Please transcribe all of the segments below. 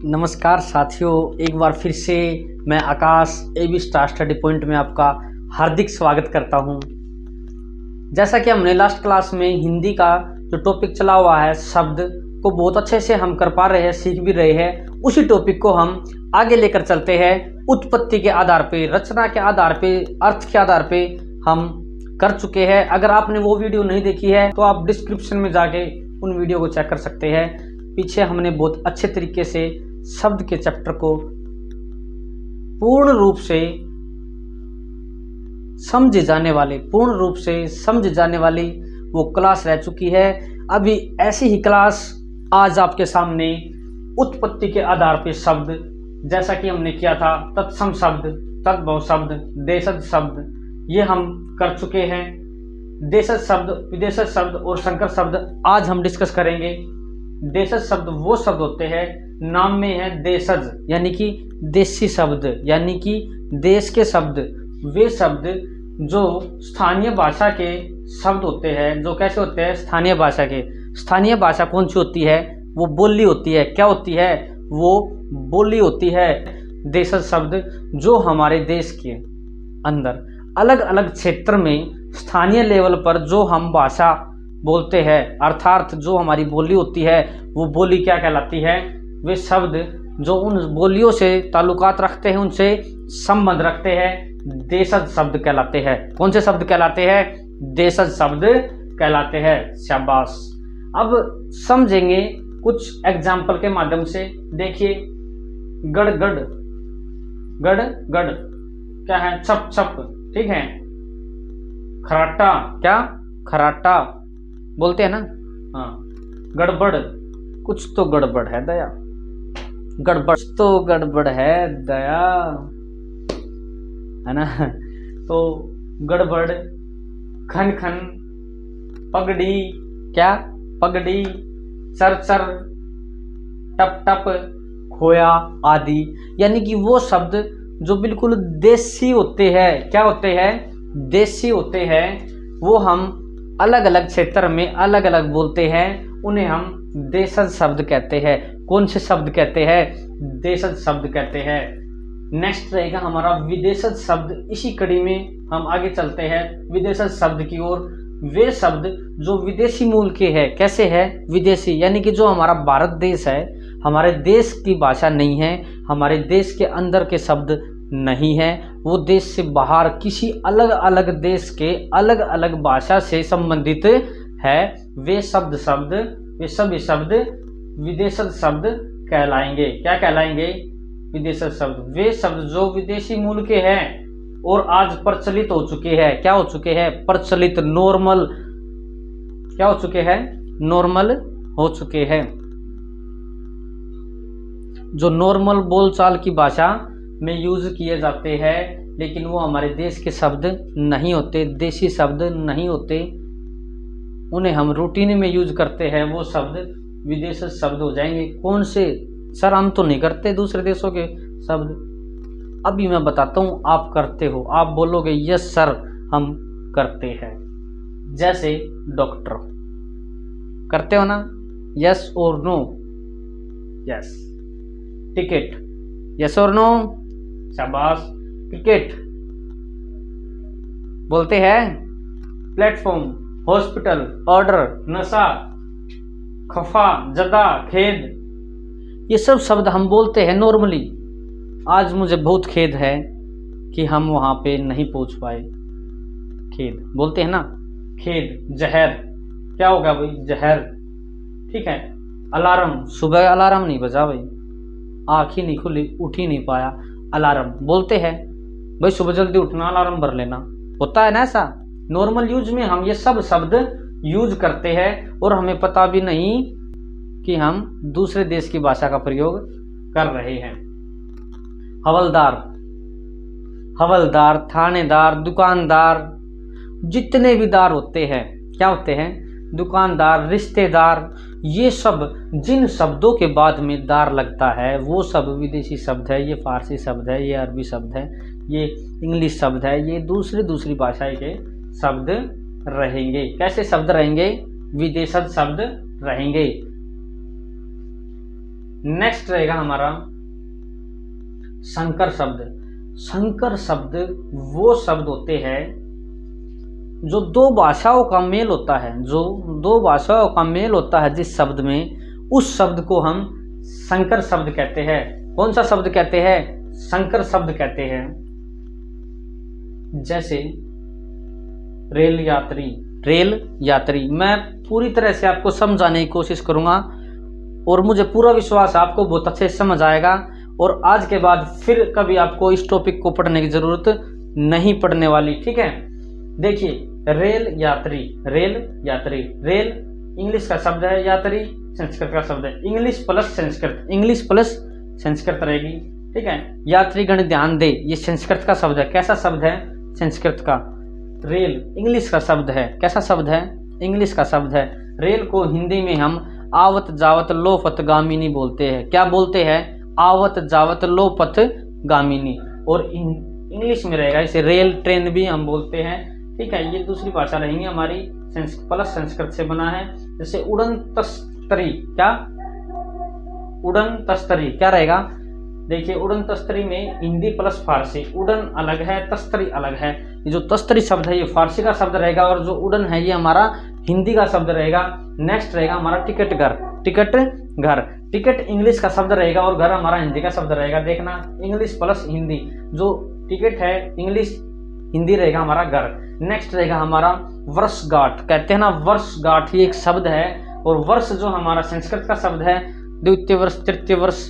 नमस्कार साथियों, एक बार फिर से मैं आकाश एबी स्टार स्टडी पॉइंट में आपका हार्दिक स्वागत करता हूं। जैसा कि हमने लास्ट क्लास में हिंदी का जो टॉपिक चला हुआ है, शब्द को बहुत अच्छे से हम कर पा रहे हैं, सीख भी रहे हैं। उसी टॉपिक को हम आगे लेकर चलते हैं। उत्पत्ति के आधार पे, रचना के आधार पे, अर्थ के आधार पे हम कर चुके हैं। अगर आपने वो वीडियो नहीं देखी है तो आप डिस्क्रिप्शन में जाके उन वीडियो को चेक कर सकते हैं। पीछे हमने बहुत अच्छे तरीके से शब्द के चैप्टर को पूर्ण रूप से समझे जाने वाली वो क्लास रह चुकी है। अभी ऐसी ही क्लास आज आपके सामने उत्पत्ति के आधार पे शब्द, जैसा कि हमने किया था तत्सम शब्द, तद्भव शब्द, देशज शब्द, ये हम कर चुके हैं। देशज शब्द, विदेशज शब्द और संकर शब्द आज हम डिस्कस करेंगे। देशज शब्द वो शब्द होते हैं, नाम में है देशज यानी कि देशी शब्द, यानी कि देश के शब्द। वे शब्द जो स्थानीय भाषा के शब्द होते हैं, जो कैसे होते हैं स्थानीय भाषा के। स्थानीय भाषा कौन सी होती है? वो बोली होती है। क्या होती है? वो बोली होती है। देशज शब्द जो हमारे देश के अंदर अलग अलग क्षेत्र में स्थानीय लेवल पर जो हम भाषा बोलते हैं, अर्थात जो हमारी बोली होती है, वो बोली क्या कहलाती है? वे शब्द जो उन बोलियों से ताल्लुकात रखते हैं, उनसे संबंध रखते हैं, देशज शब्द कहलाते हैं। कौन से शब्द कहलाते हैं? देशज शब्द कहलाते हैं। शाबाश। अब समझेंगे कुछ एग्जाम्पल के माध्यम से। देखिए, गड़गड़, गड़गड़ क्या है? छप छप, ठीक है। खराटा, क्या? खराटा बोलते हैं ना। हाँ। गड़बड़, कुछ तो गड़बड़ है दया, गड़बड़ तो गड़बड़ है दया, है ना। तो गड़बड़, खन खन, पगड़ी, क्या? पगड़ी, चर चर, टप टप, खोया आदि, यानी कि वो शब्द जो बिल्कुल देसी होते हैं। क्या होते हैं? देसी होते हैं। वो हम अलग अलग क्षेत्र में अलग अलग बोलते हैं, उन्हें हम देशज शब्द कहते हैं। कौन से शब्द कहते हैं? देशज शब्द कहते हैं। नेक्स्ट रहेगा हमारा विदेशज शब्द। इसी कड़ी में हम आगे चलते हैं विदेशज शब्द की ओर। वे शब्द जो विदेशी मूल के हैं। कैसे है? विदेशी, यानी कि जो हमारा भारत देश है, हमारे देश की भाषा नहीं है, हमारे देश के अंदर के शब्द नहीं है, वो देश से बाहर किसी अलग अलग देश के अलग अलग भाषा से संबंधित है। वे सभी शब्द विदेशज शब्द कहलाएंगे। क्या कहलाएंगे? विदेशज शब्द। वे शब्द जो विदेशी मूल के हैं और आज प्रचलित हो चुके हैं। क्या हो चुके हैं? प्रचलित, नॉर्मल। क्या हो चुके हैं? नॉर्मल हो चुके हैं। जो नॉर्मल बोलचाल की भाषा में यूज किए जाते हैं, लेकिन वो हमारे देश के शब्द नहीं होते, देशी शब्द नहीं होते, उन्हें हम रूटीन में यूज करते हैं। वो शब्द विदेशी शब्द हो जाएंगे। कौन से? सर हम तो नहीं करते दूसरे देशों के शब्द। अभी मैं बताता हूँ, आप करते हो। आप बोलोगे यस सर हम करते हैं। जैसे डॉक्टर, करते हो ना? यस और नो? यस। टिकट, यस और नो? शाबाश। क्रिकेट बोलते हैं। प्लेटफॉर्म, हॉस्पिटल, ऑर्डर, नशा, खफा, जदा, खेद, ये सब शब्द हम बोलते हैं नॉर्मली। आज मुझे बहुत खेद है कि हम वहां पे नहीं पहुंच पाए। खेद बोलते हैं ना। खेद। जहर, क्या होगा भाई? जहर, ठीक है। अलार्म, सुबह अलार्म नहीं बजा भाई, आँख ही नहीं खुली, उठ ही नहीं पाया, अलार्म बोलते हैं भाई, सुबह जल्दी उठना, अलार्म भर लेना, होता है ना ऐसा। नॉर्मल यूज में हम ये सब शब्द यूज करते हैं और हमें पता भी नहीं कि हम दूसरे देश की भाषा का प्रयोग कर रहे हैं। हवलदार, हवलदार, थानेदार, दुकानदार, जितने भी दार होते हैं, क्या होते हैं? दुकानदार, रिश्तेदार, ये सब जिन शब्दों के बाद में दार लगता है वो सब विदेशी शब्द है। ये फारसी शब्द है, ये अरबी शब्द है, ये इंग्लिश शब्द है, ये दूसरी भाषा के शब्द रहेंगे। कैसे शब्द रहेंगे? विदेशज शब्द रहेंगे। नेक्स्ट रहेगा हमारा संकर शब्द। संकर शब्द वो शब्द होते हैं जो दो भाषाओं का मेल होता है, जो दो भाषाओं का मेल होता है जिस शब्द में, उस शब्द को हम संकर शब्द कहते हैं। कौन सा शब्द कहते हैं? संकर शब्द कहते हैं। जैसे रेल यात्री। रेल यात्री मैं पूरी तरह से आपको समझाने की कोशिश करूंगा और मुझे पूरा विश्वास है आपको बहुत अच्छे से समझ आएगा, और आज के बाद फिर कभी आपको इस टॉपिक को पढ़ने की जरूरत नहीं पड़ने वाली। ठीक है, देखिए रेल यात्री। रेल यात्री, रेल इंग्लिश का शब्द है, यात्री संस्कृत का शब्द है। English plus Sanskrit, English plus Sanskrit रहेगी। ठीक है, यात्रीगण ध्यान दे, ये संस्कृत का शब्द है। कैसा शब्द है? संस्कृत का। रेल इंग्लिश का शब्द है। कैसा शब्द है? इंग्लिश का शब्द है। रेल को हिंदी में हम आवत जावत लोपथ गामिनी बोलते हैं। क्या बोलते हैं? आवत जावत लोपथ गामिनी। और इंग्लिश में रहेगा इसे रेल ट्रेन भी हम बोलते हैं। ठीक है, ये दूसरी भाषा रहेंगी हमारी, प्लस संस्कृत से बना है। जैसे उड़न तस्तरी। क्या? उड़न तस्तरी क्या रहेगा? देखिए उड़न तस्तरी में हिंदी प्लस फारसी। उड़न अलग है, तस्तरी अलग है। ये जो तस्तरी शब्द है ये फारसी का शब्द रहेगा, और जो उड़न है ये हमारा हिंदी का शब्द रहेगा। नेक्स्ट रहेगा हमारा टिकट घर। टिकट घर, टिकट इंग्लिश का शब्द रहेगा और घर हमारा हिंदी का शब्द रहेगा। देखना, इंग्लिश प्लस हिंदी, जो टिकट है इंग्लिश हिंदी रहेगा हमारा घर। नेक्स्ट रहेगा हमारा वर्षगांठ। कहते हैं ना वर्षगांठ, ये एक शब्द है, और वर्ष जो हमारा संस्कृत का शब्द है, द्वितीय वर्ष तृतीय वर्ष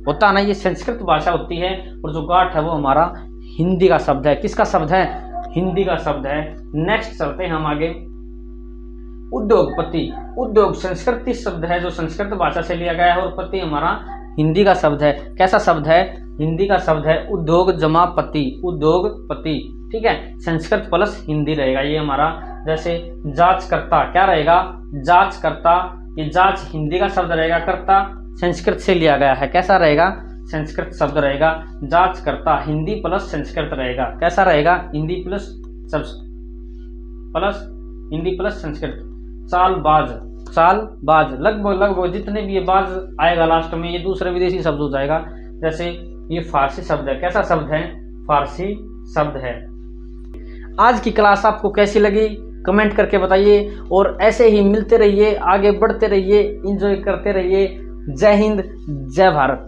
होता है ना, ये संस्कृत भाषा होती है, और जो गांठ है वो हमारा हिंदी का शब्द है। किसका शब्द है? हिंदी का शब्द है। नेक्स्ट चलते हैं हम आगे। उद्योगपति। उद्योग संस्कृत शब्द है जो संस्कृत भाषा से लिया गया है, और पति हमारा हिंदी का शब्द है। कैसा शब्द है? हिंदी का शब्द है। उद्योग जमा पति, उद्योगपति। ठीक है, संस्कृत प्लस हिंदी रहेगा ये हमारा। जैसे जांचकर्ता, क्या रहेगा? जांचकर्ता, ये जांच हिंदी का शब्द रहेगा, कर्ता संस्कृत से लिया गया है। कैसा रहेगा? संस्कृत शब्द रहेगा। जांचकर्ता हिंदी प्लस संस्कृत रहेगा। कैसा रहेगा? Hindi plus Hindi plus Sanskrit. सालबाज, सालबाज लगभग जितने भी ये बाज आएगा लास्ट में, ये दूसरे विदेशी शब्द हो जाएगा। जैसे ये फारसी शब्द है। कैसा शब्द है? फारसी शब्द है। आज की क्लास आपको कैसी लगी कमेंट करके बताइए, और ऐसे ही मिलते रहिए, आगे बढ़ते रहिए, एंजॉय करते रहिए। जय हिंद, जय भारत।